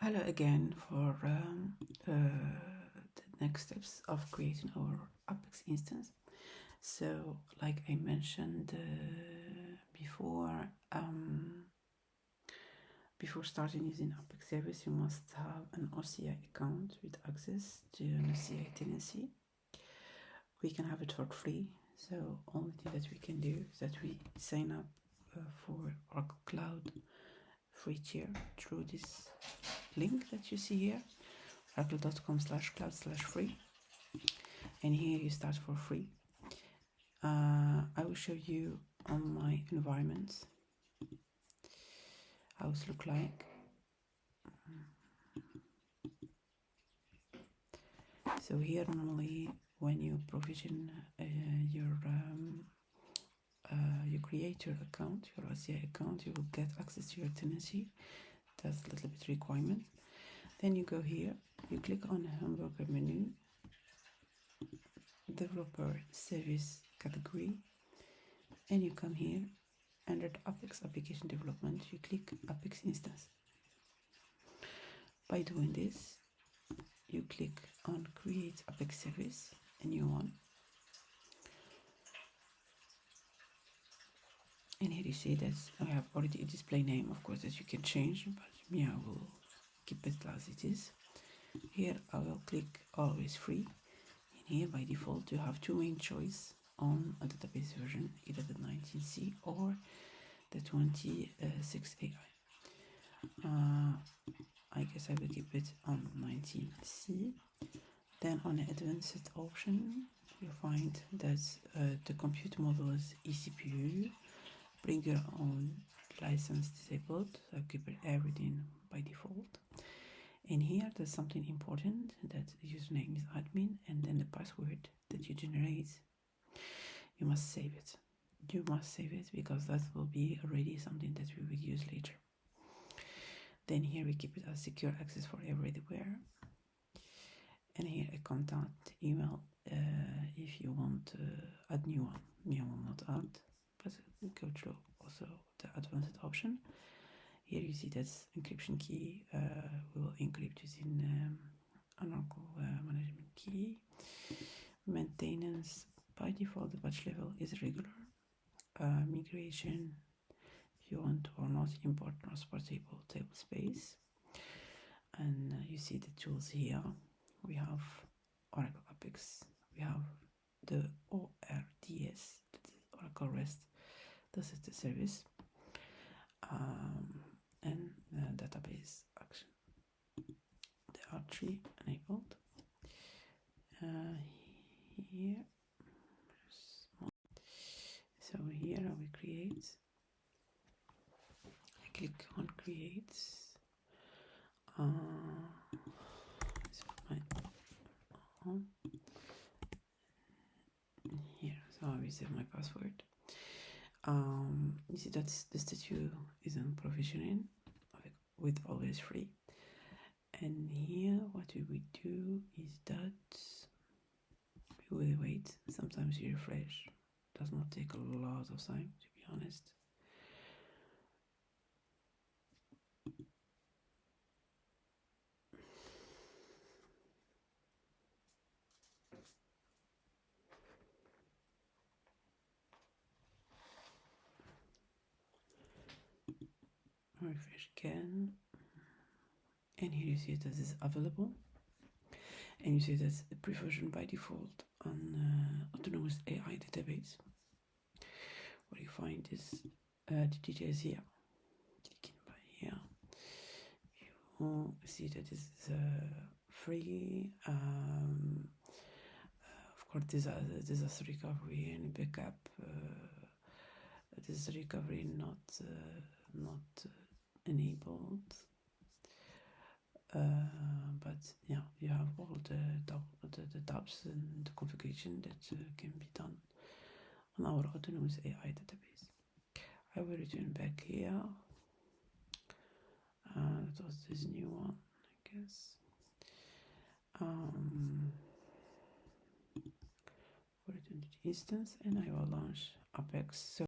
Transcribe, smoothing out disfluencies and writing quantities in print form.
Hello again for the next steps of creating our Apex instance. So, like I mentioned before, before starting using Apex service, you must have an OCI account with access to an OCI tenancy. We can have it for free. So, only thing that we can do is that we sign up for Oracle Cloud free tier through this link that you see here, oracle.com/cloud/free, and here you start for free. I will show you on my environment how it look like. So here normally when you provision you create your account, your OCI account, you will get access to your tenancy. That's a little bit requirement. Then you go here, you click on the hamburger menu, developer service category, and you come here under the Apex application development, you click Apex instance. By doing this, you click on create Apex service, a new one, and here you see that I have already a display name, of course, that you can change, but me, I will keep it as it is. Here I will click always free, and here by default you have two main choice on a database version, either the 19C or the 26 AI. I guess I will keep it on 19C. Then on the advanced option, you find that the compute model is eCPU. Bring your own license disabled. So keep everything by default. And here there's something important, that the username is admin, and then the password that you generate, you must save it. You must save it because that will be already something that we will use later. Then here we keep it as secure access for everywhere. And here a contact email if you want to add new one. Me, I will not add, but go through also the advanced option. Here you see that encryption key we will encrypt using an Oracle management key. Maintenance, by default the batch level is regular. Migration, if you want or not, import transportable table space. And you see the tools here. We have Oracle Apex, we have the ORDS, Oracle REST, this is the service, and database action. There are three enabled. Here, so here I will create. I click on create. Here, so I will save my password. You see that the statue is on provisioning with always free. And here what we will do is that we will wait. Sometimes you refresh. It does not take a lot of time, to be honest. Refresh again, and here you see that this is available, and you see that's the pre-version by default on autonomous AI database. What you find is the details here. Clicking by here, you see that this is free. Of course, disaster recovery and backup. This recovery not enabled, but yeah, you have all the tabs and the configuration that can be done on our autonomous AI database. I will return back here. That was this new one, I guess. Return to the instance, and I will launch Apex. So